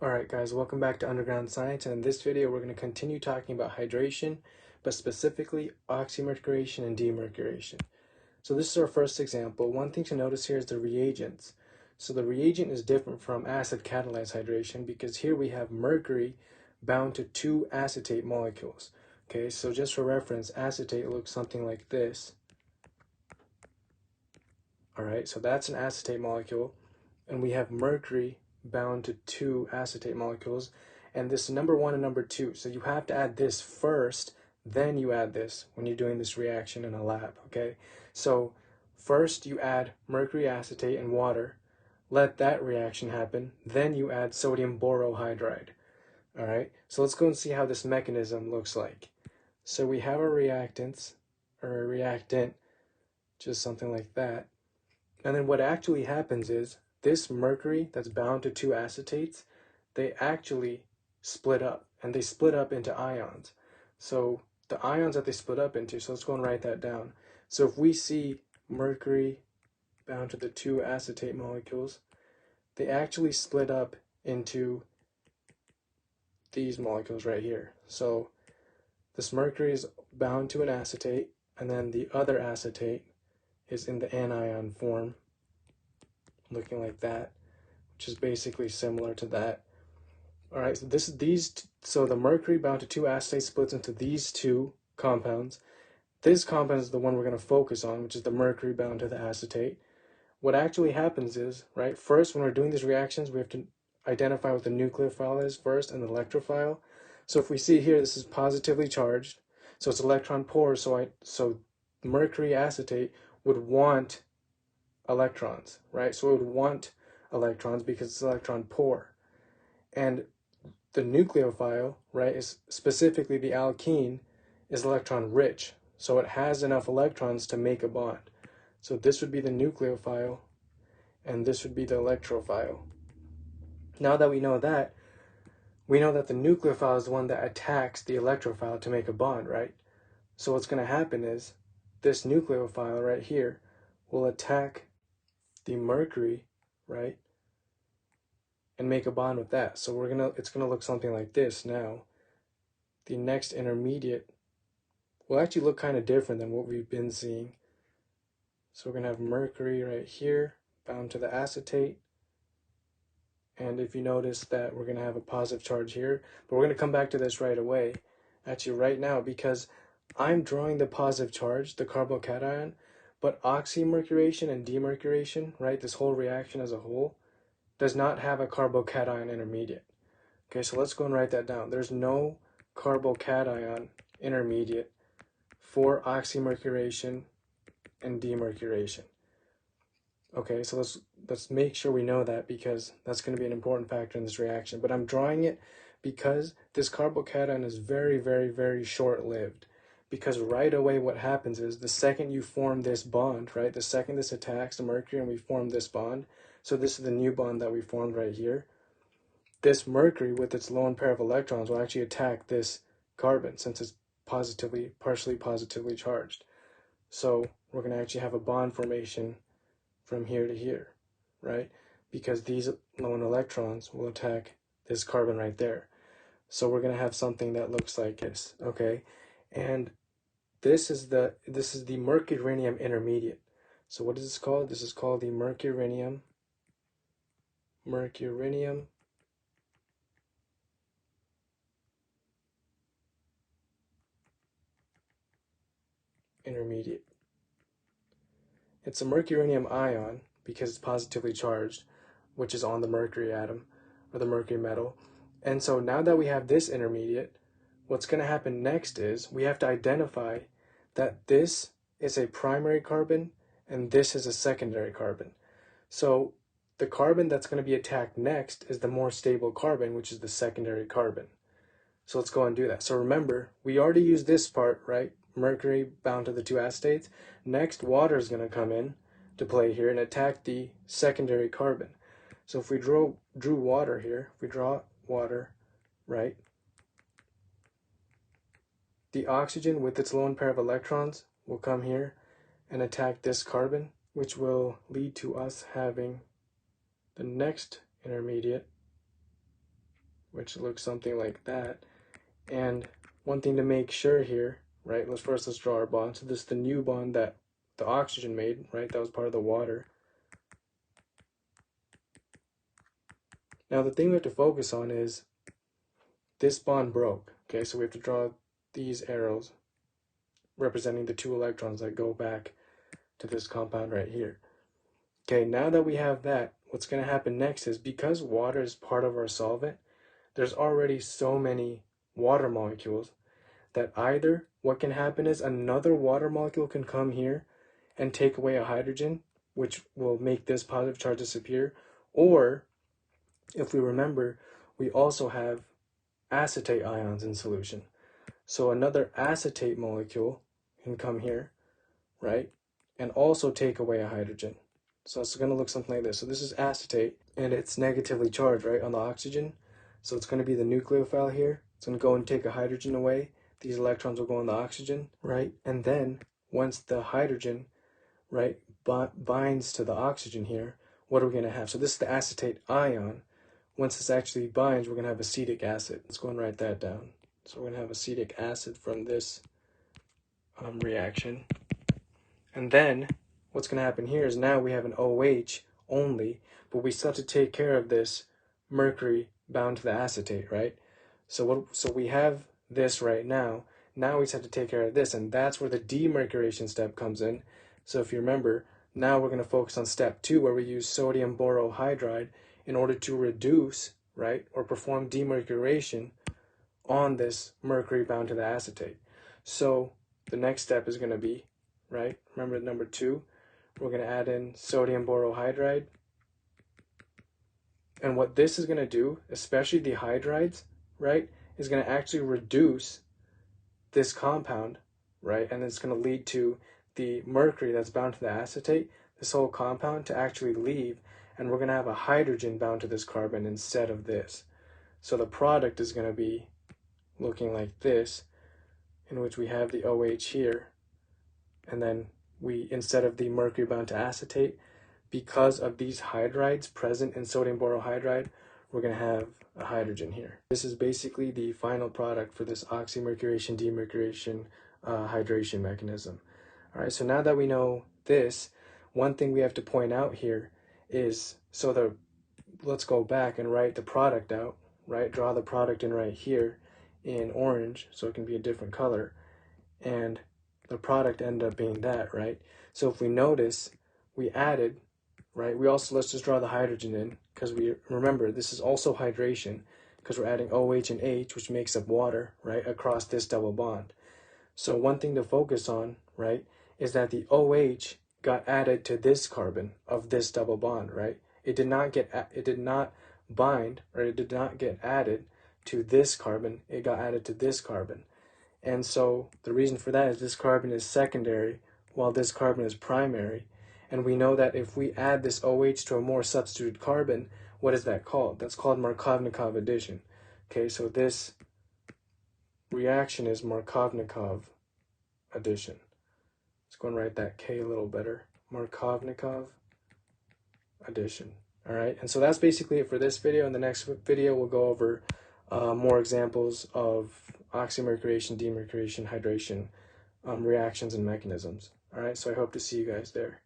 Alright guys, welcome back to Underground Science, and in this video we're going to continue talking about hydration, but specifically oxymercuration and demurcuration. So this is our first example. One thing to notice here is the reagents. So the reagent is different from acid catalyzed hydration because here we have mercury bound to two acetate molecules. Okay, so just for reference, acetate looks something like this. Alright, so that's an acetate molecule, and we have mercury bound to two acetate molecules, and this number 1 and number 2. So you have to add this first, then you add this when you're doing this reaction in a lab, okay? So first you add mercury acetate and water, let that reaction happen, then you add sodium borohydride. All right, so let's go and see how this mechanism looks like. So we have our reactants, or a reactant, just something like that. And then what actually happens is this mercury that's bound to two acetates, they actually split up, and they split up into ions. So the ions that they split up into, so let's go and write that down. So if we see mercury bound to the two acetate molecules, they actually split up into these molecules right here. So this mercury is bound to an acetate, and then the other acetate is in the anion form, looking like that, which is basically similar to that. All right, so so the mercury bound to two acetates splits into these two compounds. This compound is the one we're going to focus on, which is the mercury bound to the acetate. What actually happens is, right, first when we're doing these reactions, we have to identify what the nucleophile is first and the electrophile. So if we see here, this is positively charged, so it's electron poor, so mercury acetate would want electrons, right? So it would want electrons because it's electron poor. And the nucleophile, right, is specifically the alkene, is electron rich. So it has enough electrons to make a bond. So this would be the nucleophile, and this would be the electrophile. Now that we know that the nucleophile is the one that attacks the electrophile to make a bond, right? So what's going to happen is this nucleophile right here will attack the mercury, right, and make a bond with that. So it's gonna look something like this now. The next intermediate will actually look kind of different than what we've been seeing. So we're gonna have mercury right here bound to the acetate, and if you notice that we're gonna have a positive charge here, but we're gonna come back to this right away, actually right now, because I'm drawing the positive charge, the carbocation, but oxymercuration and demurcuration, right, this whole reaction as a whole, does not have a carbocation intermediate. Okay, so let's go and write that down. There's no carbocation intermediate for oxymercuration and demurcuration. Okay, so let's make sure we know that, because that's going to be an important factor in this reaction. But I'm drawing it because this carbocation is very, very, very short-lived. Because right away what happens is the second you form this bond, right, the second this attacks the mercury and we form this bond, so this is the new bond that we formed right here, this mercury with its lone pair of electrons will actually attack this carbon since it's partially positively charged. So we're going to actually have a bond formation from here to here, right? Because these lone electrons will attack this carbon right there. So we're going to have something that looks like this, okay? And this is the mercurinium intermediate. So what is this called? This is called the mercurinium intermediate. It's a mercurinium ion because it's positively charged, which is on the mercury atom or the mercury metal. And so now that we have this intermediate, what's going to happen next is we have to identify that this is a primary carbon and this is a secondary carbon. So the carbon that's going to be attacked next is the more stable carbon, which is the secondary carbon. So let's go and do that. So remember, we already used this part, right? Mercury bound to the two acetates. Next, water is going to come in to play here and attack the secondary carbon. So if we drew water here, if we draw water, right, the oxygen with its lone pair of electrons will come here and attack this carbon, which will lead to us having the next intermediate, which looks something like that. And one thing to make sure here, right, let's draw our bond. So this is the new bond that the oxygen made, right, that was part of the water. Now the thing we have to focus on is this bond broke, okay, so we have to draw these arrows representing the 2 electrons that go back to this compound right here. Okay, now that we have that, what's going to happen next is, because water is part of our solvent, there's already so many water molecules that either what can happen is another water molecule can come here and take away a hydrogen, which will make this positive charge disappear, or if we remember, we also have acetate ions in solution. So another acetate molecule can come here, right, and also take away a hydrogen. So it's going to look something like this. So this is acetate, and it's negatively charged, right, on the oxygen. So it's going to be the nucleophile here. It's going to go and take a hydrogen away. These electrons will go on the oxygen, right? And then once the hydrogen, right, binds to the oxygen here, what are we going to have? So this is the acetate ion. Once this actually binds, we're going to have acetic acid. Let's go and write that down. So we're going to have acetic acid from this reaction. And then what's going to happen here is now we have an OH only, but we still have to take care of this mercury bound to the acetate, right? So we have this right now. Now we just have to take care of this, and that's where the demurcuration step comes in. So if you remember, now we're going to focus on step 2, where we use sodium borohydride in order to reduce, right, or perform demurcuration on this mercury bound to the acetate. So the next step is going to be, right, remember number 2, we're going to add in sodium borohydride. And what this is going to do, especially the hydrides, right, is going to actually reduce this compound, right, and it's going to lead to the mercury that's bound to the acetate, this whole compound, to actually leave, and we're going to have a hydrogen bound to this carbon instead of this. So the product is going to be looking like this, in which we have the OH here, and then we, instead of the mercury bound to acetate, because of these hydrides present in sodium borohydride, we're going to have a hydrogen here. This is basically the final product for this oxymercuration, demurcuration, hydration mechanism. All right, so now that we know this, one thing we have to point out here is, let's go back and write the product out, right? Draw the product in right here in orange, so it can be a different color, and the product ended up being that, right? So if we notice, we added, right, let's just draw the hydrogen in, because we remember this is also hydration, because we're adding OH and H, which makes up water, right, across this double bond. So one thing to focus on, right, is that the OH got added to this carbon of this double bond, right? It did not bind, or it did not get added to this carbon. It got added to this carbon. And so the reason for that is this carbon is secondary while this carbon is primary. And we know that if we add this OH to a more substituted carbon, what is that called? That's called Markovnikov addition. Okay, so this reaction is Markovnikov addition. Let's go and write that K a little better. Markovnikov addition. All right, and so that's basically it for this video. In the next video, we'll go over more examples of oxymercuration, demurcuration, hydration reactions and mechanisms. All right, so I hope to see you guys there.